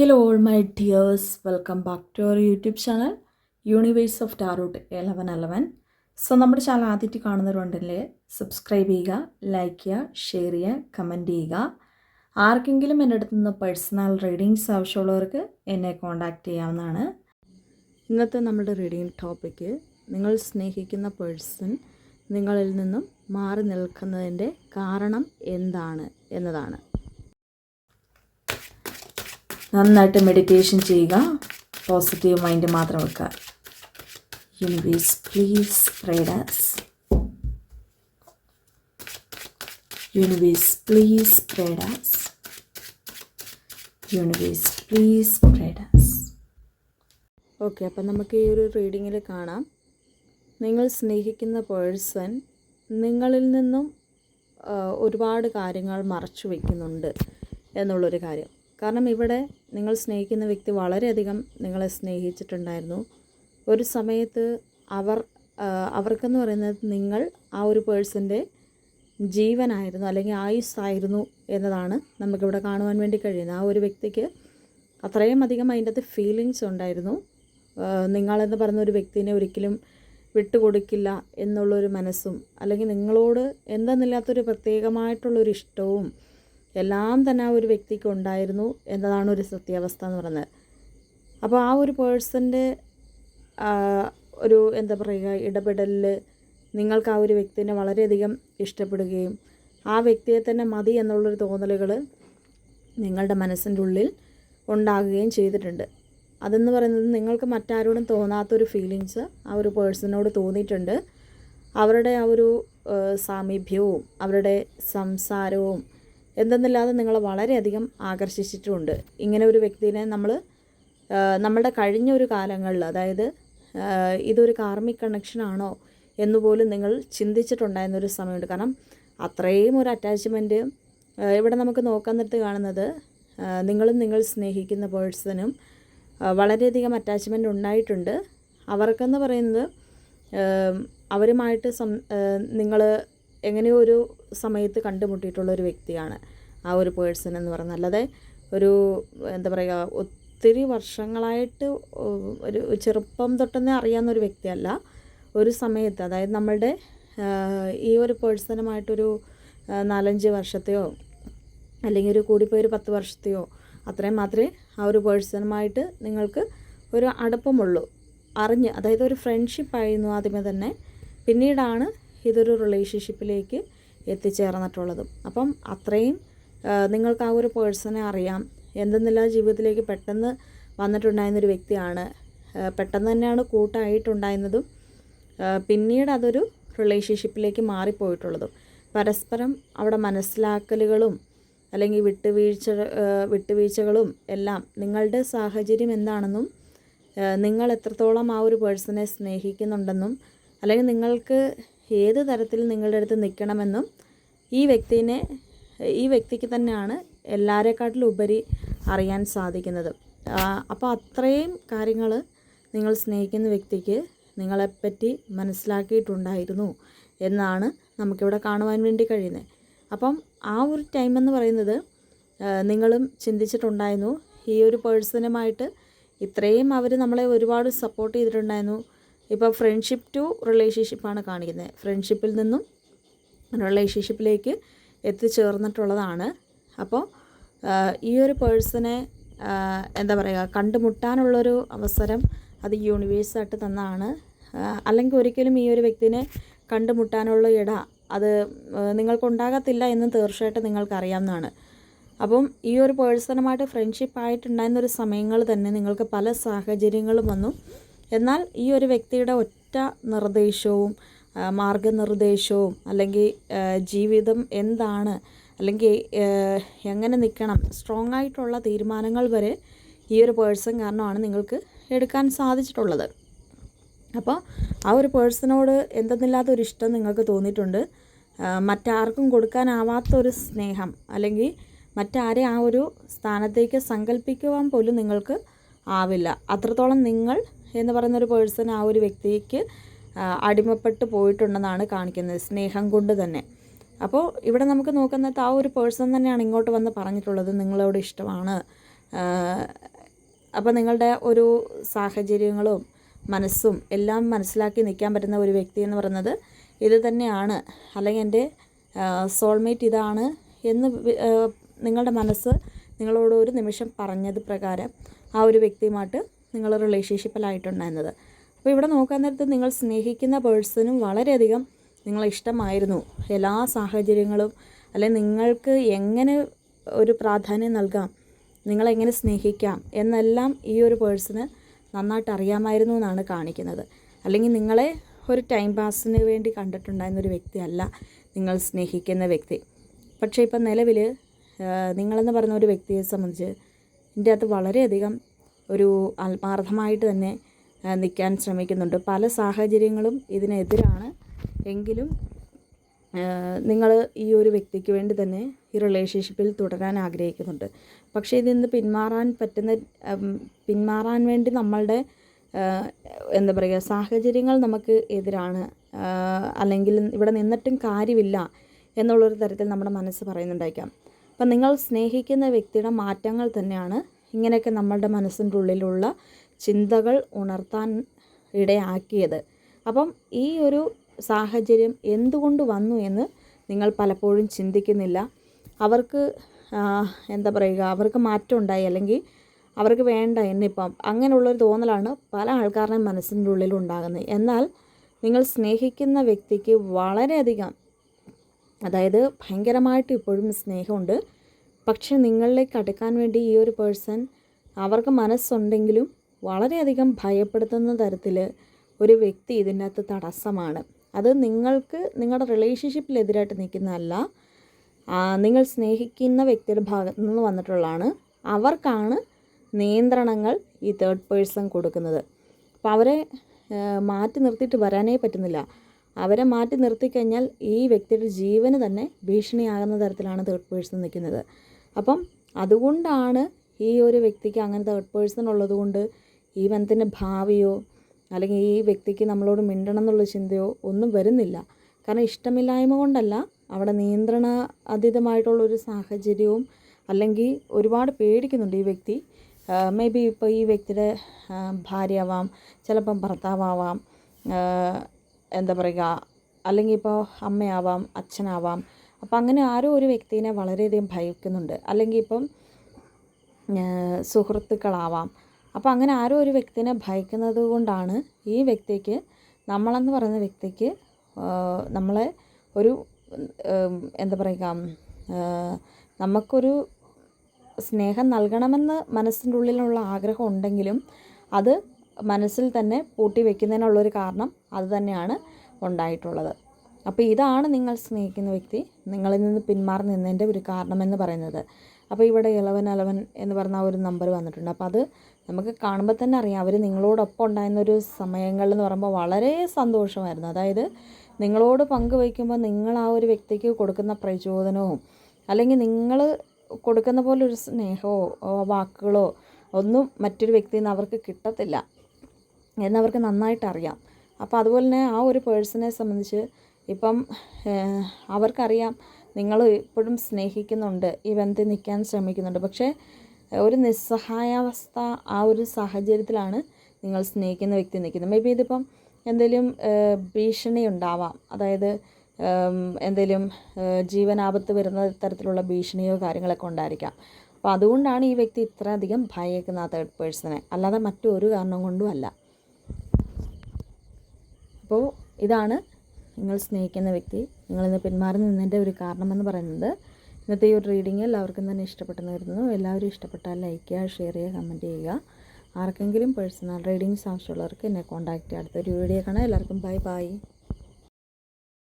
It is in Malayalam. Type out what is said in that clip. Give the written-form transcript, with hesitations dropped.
Hello, all my dears. Welcome back to our YouTube channel, Universe of Tarot 1111. So നമ്മുടെ ചാനൽ ആദ്യമായിട്ട് കാണുന്നവരുണ്ടല്ലേ, സബ്സ്ക്രൈബ് ചെയ്യുക, ലൈക്ക് ചെയ്യുക, ഷെയർ ചെയ്യുക, കമൻറ്റ് ചെയ്യുക. ആർക്കെങ്കിലും എൻ്റെ അടുത്ത് നിന്ന് പേഴ്സണൽ റീഡിങ്സ് ആവശ്യമുള്ളവർക്ക് എന്നെ കോൺടാക്റ്റ് ചെയ്യാവുന്നതാണ്. ഇന്നത്തെ നമ്മുടെ റീഡിംഗ് ടോപ്പിക്ക് നിങ്ങൾ സ്നേഹിക്കുന്ന പേഴ്സൺ നിങ്ങളിൽ നിന്നും മാറി നിൽക്കുന്നതിൻ്റെ കാരണം എന്താണ് എന്നതാണ്. നന്നായിട്ട് മെഡിറ്റേഷൻ ചെയ്യുക, പോസിറ്റീവ് മൈൻഡ് മാത്രം വെക്കുക. Universe please guide us. Universe please guide us. Universe please guide us. Okay, അപ്പം നമുക്ക് ഈ ഒരു റീഡിങ്ങിൽ കാണാം, നിങ്ങൾ സ്നേഹിക്കുന്ന പേഴ്സൺ നിങ്ങളിൽ നിന്നും ഒരുപാട് കാര്യങ്ങൾ മറച്ചു വയ്ക്കുന്നുണ്ട് എന്നുള്ളൊരു കാര്യം. കാരണം ഇവിടെ നിങ്ങൾ സ്നേഹിക്കുന്ന വ്യക്തി വളരെയധികം നിങ്ങളെ സ്നേഹിച്ചിട്ടുണ്ടായിരുന്നു. ഒരു സമയത്ത് അവർക്കെന്ന് പറയുന്നത് നിങ്ങൾ ആ ഒരു പേഴ്സൻ്റെ ജീവനായിരുന്നു അല്ലെങ്കിൽ ആയുസ്സായിരുന്നു എന്നതാണ് നമുക്കിവിടെ കാണുവാൻ വേണ്ടി കഴിയുന്നത്. ആ ഒരു വ്യക്തിക്ക് അത്രയും അധികം അതിൻ്റെ അകത്ത് ഫീലിങ്സ് ഉണ്ടായിരുന്നു. നിങ്ങളെന്ന് പറയുന്ന ഒരു വ്യക്തിനെ ഒരിക്കലും വിട്ടുകൊടുക്കില്ല എന്നുള്ളൊരു മനസ്സും, അല്ലെങ്കിൽ നിങ്ങളോട് എന്തെന്നില്ലാത്തൊരു പ്രത്യേകമായിട്ടുള്ളൊരു ഇഷ്ടവും എല്ലാം തന്നെ ആ ഒരു വ്യക്തിക്ക് ഉണ്ടായിരുന്നു എന്നതാണ് ഒരു സത്യാവസ്ഥ എന്ന് പറയുന്നത്. അപ്പോൾ ആ ഒരു പേഴ്സൻ്റെ ഒരു എന്താ പറയുക ഇടപെടലിൽ നിങ്ങൾക്ക് ആ ഒരു വ്യക്തിനെ വളരെയധികം ഇഷ്ടപ്പെടുകയും ആ വ്യക്തിയെ തന്നെ മതി എന്നുള്ളൊരു തോന്നലുകൾ നിങ്ങളുടെ മനസ്സിൻ്റെ ഉള്ളിൽ ഉണ്ടാകുകയും ചെയ്തിട്ടുണ്ട്. അതെന്ന് പറയുന്നത് നിങ്ങൾക്ക് മറ്റാരോടും തോന്നാത്തൊരു ഫീലിങ്സ് ആ ഒരു പേഴ്സണോട് തോന്നിയിട്ടുണ്ട്. അവരുടെ ആ ഒരു സാമീപ്യവും അവരുടെ സംസാരവും എന്തെന്നില്ലാതെ നിങ്ങളെ വളരെയധികം ആകർഷിച്ചിട്ടുമുണ്ട്. ഇങ്ങനെ ഒരു വ്യക്തിനെ നമ്മളുടെ കഴിഞ്ഞ ഒരു കാലങ്ങളിൽ, അതായത് ഇതൊരു കാർമിക് കണക്ഷനാണോ എന്നുപോലും നിങ്ങൾ ചിന്തിച്ചിട്ടുണ്ടായിരുന്നൊരു സമയമുണ്ട്. കാരണം അത്രയും ഒരു അറ്റാച്ച്മെൻറ്റ് ഇവിടെ നമുക്ക് നോക്കാൻ നേരത്ത് കാണുന്നത്, നിങ്ങളും നിങ്ങൾ സ്നേഹിക്കുന്ന പേഴ്സണും വളരെയധികം അറ്റാച്ച്മെൻറ്റ് ഉണ്ടായിട്ടുണ്ട്. അവർക്കെന്ന് പറയുന്നത് അവരുമായിട്ട് നിങ്ങൾ എങ്ങനെയോ ഒരു സമയത്ത് കണ്ടുമുട്ടിയിട്ടുള്ളൊരു വ്യക്തിയാണ് ആ ഒരു പേഴ്സൺ എന്ന് പറയുന്നത്. അല്ലാതെ ഒരു എന്താ പറയുക ഒത്തിരി വർഷങ്ങളായിട്ട് ഒരു ചെറുപ്പം തൊട്ടെന്നെ അറിയാവുന്നൊരു വ്യക്തിയല്ല. ഒരു സമയത്ത്, അതായത് നമ്മളുടെ ഈ ഒരു പേഴ്സണുമായിട്ടൊരു 4-5 വർഷത്തെയോ അല്ലെങ്കിൽ ഒരു കൂടിപ്പോയൊരു 10 വർഷത്തെയോ അത്രയും മാത്രമേ ആ ഒരു പേഴ്സണുമായിട്ട് നിങ്ങൾക്ക് ഒരു അടുപ്പമുള്ളൂ. അതായത് ഒരു ഫ്രണ്ട്ഷിപ്പായിരുന്നു ആദ്യമേ തന്നെ, പിന്നീടാണ് ഇതൊരു റിലേഷൻഷിപ്പിലേക്ക് എത്തിച്ചേർന്നിട്ടുള്ളതും. അപ്പം അത്രയും നിങ്ങൾക്ക് ആ ഒരു പേഴ്സണെ അറിയാം. എന്തെന്നില്ല ജീവിതത്തിലേക്ക് പെട്ടെന്ന് വന്നിട്ടുണ്ടായിരുന്നൊരു വ്യക്തിയാണ്. പെട്ടെന്ന് തന്നെയാണ് കൂട്ടായിട്ടുണ്ടായിരുന്നതും പിന്നീട് അതൊരു റിലേഷൻഷിപ്പിലേക്ക് മാറിപ്പോയിട്ടുള്ളതും. പരസ്പരം അവിടെ മനസ്സിലാക്കലുകളും അല്ലെങ്കിൽ വിട്ടുവീഴ്ചകളും എല്ലാം നിങ്ങളുടെ സാഹചര്യം എന്താണെന്നും നിങ്ങൾ എത്രത്തോളം ആ ഒരു പേഴ്സണെ സ്നേഹിക്കുന്നുണ്ടെന്നും അല്ലെങ്കിൽ നിങ്ങൾക്ക് ഏത് തരത്തിൽ നിങ്ങളുടെ അടുത്ത് നിൽക്കണമെന്നും ഈ വ്യക്തിക്ക് തന്നെയാണ് എല്ലാവരെക്കാട്ടിലും ഉപരി അറിയാൻ സാധിക്കുന്നത്. അപ്പോൾ അത്രയും കാര്യങ്ങൾ നിങ്ങൾ സ്നേഹിക്കുന്ന വ്യക്തിക്ക് നിങ്ങളെപ്പറ്റി മനസ്സിലാക്കിയിട്ടുണ്ടായിരുന്നു എന്നാണ് നമുക്കിവിടെ കാണുവാൻ വേണ്ടി കഴിയുന്നത്. അപ്പം ആ ഒരു ടൈം എന്ന് പറയുന്നത് നിങ്ങളും ചിന്തിച്ചിട്ടുണ്ടായിരുന്നു, ഈ ഒരു പേഴ്സണുമായിട്ട് ഇത്രയും അവർ നമ്മളെ ഒരുപാട് സപ്പോർട്ട് ചെയ്തിട്ടുണ്ടായിരുന്നു. ഇപ്പോൾ ഫ്രണ്ട്ഷിപ്പ് ടു റിലേഷൻഷിപ്പാണ് കാണിക്കുന്നത്. ഫ്രണ്ട്ഷിപ്പിൽ നിന്നും റിലേഷൻഷിപ്പിലേക്ക് എത്തിച്ചേർന്നിട്ടുള്ളതാണ്. അപ്പോൾ ഈ ഒരു പേഴ്സണെ എന്താ പറയുക കണ്ടുമുട്ടാനുള്ളൊരു അവസരം അത് യൂണിവേഴ്സായിട്ട് തന്നതാണ്. അല്ലെങ്കിൽ ഒരിക്കലും ഈ ഒരു വ്യക്തിനെ കണ്ടുമുട്ടാനുള്ള അത് നിങ്ങൾക്കുണ്ടാകത്തില്ല എന്ന് തീർച്ചയായിട്ടും നിങ്ങൾക്കറിയാവുന്നതാണ്. അപ്പം ഈ ഒരു പേഴ്സണുമായിട്ട് ഫ്രണ്ട്ഷിപ്പായിട്ടുണ്ടായിരുന്നൊരു സമയങ്ങൾ തന്നെ നിങ്ങൾക്ക് പല സാഹചര്യങ്ങളും വന്നു. എന്നാൽ ഈ ഒരു വ്യക്തിയുടെ ഒറ്റ നിർദ്ദേശവും മാർഗനിർദ്ദേശവും അല്ലെങ്കിൽ ജീവിതം എന്താണ് അല്ലെങ്കിൽ എങ്ങനെ നിൽക്കണം, സ്ട്രോങ് ആയിട്ടുള്ള തീരുമാനങ്ങൾ വരെ ഈ ഒരു പേഴ്സൺ കാരണമാണ് നിങ്ങൾക്ക് എടുക്കാൻ സാധിച്ചിട്ടുള്ളത്. അപ്പോൾ ആ ഒരു പേഴ്സണോട് എന്തെന്നില്ലാത്തൊരു ഇഷ്ടം നിങ്ങൾക്ക് തോന്നിയിട്ടുണ്ട്. മറ്റാർക്കും കൊടുക്കാനാവാത്തൊരു സ്നേഹം അല്ലെങ്കിൽ മറ്റാരെ ആ ഒരു സ്ഥാനത്തേക്ക് സങ്കല്പിക്കുവാൻ പോലും നിങ്ങൾക്ക് ആവില്ല. അത്രത്തോളം നിങ്ങൾ എന്ന് പറയുന്നൊരു പേഴ്സൺ ആ ഒരു വ്യക്തിക്ക് അടിമപ്പെട്ട് പോയിട്ടുണ്ടെന്നാണ് കാണിക്കുന്നത്, സ്നേഹം കൊണ്ട് തന്നെ. അപ്പോൾ ഇവിടെ നമുക്ക് നോക്കുന്നത് ആ ഒരു പേഴ്സൺ തന്നെയാണ് ഇങ്ങോട്ട് വന്ന് പറഞ്ഞിട്ടുള്ളത്, നിങ്ങളോട് ഇഷ്ടമാണ്, അപ്പോൾ നിങ്ങളുടെ ഒരു സാഹചര്യങ്ങളും മനസ്സും എല്ലാം മനസ്സിലാക്കി നിൽക്കാൻ പറ്റുന്ന ഒരു വ്യക്തി എന്ന് പറയുന്നത് ഇത് തന്നെയാണ്, അല്ലെങ്കിൽ എൻ്റെ സോൾമേറ്റ് ഇതാണ് എന്ന് നിങ്ങളുടെ മനസ്സ് നിങ്ങളോട് ഒരു നിമിഷം പറഞ്ഞത് പ്രകാരം ആ ഒരു വ്യക്തിയുമായിട്ട് നിങ്ങൾ റിലേഷൻഷിപ്പിലായിട്ടുണ്ടായിരുന്നത്. അപ്പോൾ ഇവിടെ നോക്കാൻ നേരത്ത് നിങ്ങൾ സ്നേഹിക്കുന്ന പേഴ്സണും വളരെയധികം നിങ്ങളെ ഇഷ്ടമായിരുന്നു. എല്ലാ സാഹചര്യങ്ങളും അല്ലെങ്കിൽ നിങ്ങൾക്ക് എങ്ങനെ ഒരു പ്രാധാന്യം നൽകാം, നിങ്ങളെങ്ങനെ സ്നേഹിക്കാം എന്നെല്ലാം ഈ ഒരു പേഴ്സണ് നന്നായിട്ട് അറിയാമായിരുന്നു എന്നാണ് കാണിക്കുന്നത്. അല്ലെങ്കിൽ നിങ്ങളെ ഒരു ടൈം പാസിന് വേണ്ടി കണ്ടിട്ടുണ്ടായിരുന്നൊരു വ്യക്തിയല്ല നിങ്ങൾ സ്നേഹിക്കുന്ന വ്യക്തി. പക്ഷേ ഇപ്പം നിലവിൽ നിങ്ങളെന്ന് പറയുന്ന ഒരു വ്യക്തിയെ സംബന്ധിച്ച് ഇതിൻ്റെ അകത്ത് വളരെയധികം ഒരു ആത്മാർത്ഥമായിട്ട് തന്നെ നിൽക്കാൻ ശ്രമിക്കുന്നുണ്ട്. പല സാഹചര്യങ്ങളും ഇതിനെതിരാണ് എങ്കിലും നിങ്ങൾ ഈ ഒരു വ്യക്തിക്ക് വേണ്ടി തന്നെ ഈ റിലേഷൻഷിപ്പിൽ തുടരാൻ ആഗ്രഹിക്കുന്നുണ്ട്. പക്ഷേ ഇതിൽ നിന്ന് പിന്മാറാൻ വേണ്ടി നമ്മളുടെ എന്താ പറയുക, സാഹചര്യങ്ങൾ നമുക്ക് എതിരാണ്, അല്ലെങ്കിൽ ഇവിടെ നിന്നിട്ടും കാര്യമില്ല എന്നുള്ളൊരു തരത്തിൽ നമ്മുടെ മനസ്സ് പറയുന്നുണ്ടായിരിക്കാം. അപ്പം നിങ്ങൾ സ്നേഹിക്കുന്ന വ്യക്തിയുടെ മാറ്റങ്ങൾ തന്നെയാണ് ഇങ്ങനെയൊക്കെ നമ്മളുടെ മനസ്സിൻ്റെ ഉള്ളിലുള്ള ചിന്തകൾ ഉണർത്താൻ ഇടയാക്കിയത്. അപ്പം ഈ ഒരു സാഹചര്യം എന്തുകൊണ്ട് വന്നു എന്ന് നിങ്ങൾ പലപ്പോഴും ചിന്തിക്കുന്നില്ല. അവർക്ക് എന്താ പറയുക, അവർക്ക് മാറ്റം ഉണ്ടായി അല്ലെങ്കിൽ അവർക്ക് വേണ്ട എന്നിപ്പം അങ്ങനെയുള്ളൊരു തോന്നലാണ് പല ആൾക്കാരുടെയും മനസ്സിൻ്റെ ഉള്ളിൽ ഉണ്ടാകുന്നത്. എന്നാൽ നിങ്ങൾ സ്നേഹിക്കുന്ന വ്യക്തിക്ക് വളരെയധികം, അതായത് ഭയങ്കരമായിട്ട് ഇപ്പോഴും സ്നേഹമുണ്ട്. പക്ഷെ നിങ്ങളിലേക്ക് അടുക്കാൻ വേണ്ടി ഈ ഒരു പേഴ്സൺ, അവർക്ക് മനസ്സുണ്ടെങ്കിലും വളരെയധികം ഭയപ്പെടുത്തുന്ന തരത്തിൽ ഒരു വ്യക്തി ഇതിൻ്റെ അകത്ത് തടസ്സമാണ്. അത് നിങ്ങൾക്ക് നിങ്ങളുടെ റിലേഷൻഷിപ്പിലെതിരായിട്ട് നിൽക്കുന്നതല്ല, നിങ്ങൾ സ്നേഹിക്കുന്ന വ്യക്തിയുടെ ഭാഗത്തു നിന്ന് വന്നിട്ടുള്ളതാണ്. അവർക്കാണ് നിയന്ത്രണങ്ങൾ ഈ തേർഡ് പേഴ്സൺ കൊടുക്കുന്നത്. അപ്പോൾ അവരെ മാറ്റി നിർത്തിയിട്ട് വരാനേ പറ്റുന്നില്ല. അവരെ മാറ്റി നിർത്തിക്കഴിഞ്ഞാൽ ഈ വ്യക്തിയുടെ ജീവന് തന്നെ ഭീഷണിയാകുന്ന തരത്തിലാണ് തേർഡ് പേഴ്സൺ നിൽക്കുന്നത്. അപ്പം അതുകൊണ്ടാണ് ഈ ഒരു വ്യക്തിക്ക് അങ്ങനെ തേർഡ് പേഴ്സൺ ഉള്ളത് കൊണ്ട് ഈ ബന്ധത്തിൻ്റെ ഭാവിയോ അല്ലെങ്കിൽ ഈ വ്യക്തിക്ക് നമ്മളോട് മിണ്ടണം എന്നുള്ള ചിന്തയോ ഒന്നും വരുന്നില്ല. കാരണം ഇഷ്ടമില്ലായ്മ കൊണ്ടല്ല, അവിടെ നിയന്ത്രണ അതീതമായിട്ടുള്ളൊരു സാഹചര്യവും അല്ലെങ്കിൽ ഒരുപാട് പേടിക്കുന്നുണ്ട് ഈ വ്യക്തി. മേ ബി ഇപ്പോൾ ഈ വ്യക്തിയുടെ ഭാര്യയാവാം, ചിലപ്പം ഭർത്താവാം, എന്താ പറയുക, അല്ലെങ്കിൽ ഇപ്പോൾ അമ്മയാവാം, അച്ഛനാവാം. അപ്പം അങ്ങനെ ആരോ ഒരു വ്യക്തിനെ വളരെയധികം ഭയക്കുന്നുണ്ട്. അല്ലെങ്കിൽ ഇപ്പം സുഹൃത്തുക്കളാവാം. അപ്പോൾ അങ്ങനെ ആരോ ഒരു വ്യക്തിനെ ഭയക്കുന്നത് കൊണ്ടാണ് ഈ വ്യക്തിക്ക്, നമ്മളെന്ന് പറയുന്ന വ്യക്തിക്ക് നമ്മളെ ഒരു എന്താ പറയുക, നമുക്കൊരു സ്നേഹം നൽകണമെന്ന് മനസ്സിൻ്റെ ഉള്ളിലുള്ള ആഗ്രഹം ഉണ്ടെങ്കിലും അത് മനസ്സിൽ തന്നെ പൂട്ടി വയ്ക്കുന്നതിനുള്ളൊരു കാരണം അത് തന്നെയാണ് ഉണ്ടായിട്ടുള്ളത്. അപ്പോൾ ഇതാണ് നിങ്ങൾ സ്നേഹിക്കുന്ന വ്യക്തി നിങ്ങളിൽ നിന്ന് പിന്മാറി നിന്നതിൻ്റെ ഒരു കാരണമെന്ന് പറയുന്നത്. അപ്പോൾ ഇവിടെ 1111 എന്ന് പറഞ്ഞ ഒരു നമ്പർ വന്നിട്ടുണ്ട്. അപ്പോൾ അത് നമുക്ക് കാണുമ്പോൾ തന്നെ അറിയാം, അവർ നിങ്ങളോടൊപ്പം ഉണ്ടായിരുന്നൊരു സമയങ്ങളെന്ന് പറയുമ്പോൾ വളരെ സന്തോഷമായിരുന്നു. അതായത് നിങ്ങളോട് പങ്കുവയ്ക്കുമ്പോൾ നിങ്ങൾ ആ ഒരു വ്യക്തിക്ക് കൊടുക്കുന്ന പ്രചോദനവും അല്ലെങ്കിൽ നിങ്ങൾ കൊടുക്കുന്ന പോലെ ഒരു സ്നേഹമോ വാക്കുകളോ ഒന്നും മറ്റൊരു വ്യക്തിയിൽ നിന്ന് അവർക്ക് കിട്ടത്തില്ല എന്നവർക്ക് നന്നായിട്ട് അറിയാം. അപ്പോൾ അതുപോലെ തന്നെ ആ ഒരു പേഴ്സണെ സംബന്ധിച്ച് ഇപ്പം അവർക്കറിയാം നിങ്ങൾ ഇപ്പോഴും സ്നേഹിക്കുന്നുണ്ട്, ഈ ബന്ധത്തിൽ നിൽക്കാൻ ശ്രമിക്കുന്നുണ്ട്. പക്ഷേ ഒരു നിസ്സഹായാവസ്ഥ, ആ ഒരു സാഹചര്യത്തിലാണ് നിങ്ങൾ സ്നേഹിക്കുന്ന വ്യക്തി നിൽക്കുന്നത്. മേ ബി ഇതിപ്പം എന്തെങ്കിലും ഭീഷണി ഉണ്ടാവാം, അതായത് എന്തെങ്കിലും ജീവനാപത്ത് വരുന്ന തരത്തിലുള്ള ഭീഷണിയോ കാര്യങ്ങളൊക്കെ ഉണ്ടായിരിക്കാം. അപ്പോൾ അതുകൊണ്ടാണ് ഈ വ്യക്തി ഇത്രയധികം ഭയക്കുന്ന ആ തേർഡ് പേഴ്സണെ, അല്ലാതെ മറ്റൊരു കാരണം കൊണ്ടും അല്ല. അപ്പോൾ ഇതാണ് നിങ്ങൾ സ്നേഹിക്കുന്ന വ്യക്തി നിങ്ങളിന്ന് പിന്മാറി നിന്നതിൻ്റെ ഒരു കാരണമെന്ന് പറയുന്നത്. ഇന്നത്തെ ഈ ഒരു റീഡിങ് എല്ലാവർക്കും തന്നെ ഇഷ്ടപ്പെട്ടെന്ന് കരുതുന്നു. എല്ലാവരും ഇഷ്ടപ്പെട്ടാൽ ലൈക്ക് ചെയ്യുക, ഷെയർ ചെയ്യുക, കമൻറ്റ് ചെയ്യുക. ആർക്കെങ്കിലും പേഴ്സണൽ റീഡിങ്സ് ആവശ്യമുള്ളവർക്ക് എന്നെ കോൺടാക്റ്റ് ചെയ്യുക. അടുത്തൊരു വീഡിയോ കാണാം. എല്ലാവർക്കും ബൈ ബൈ.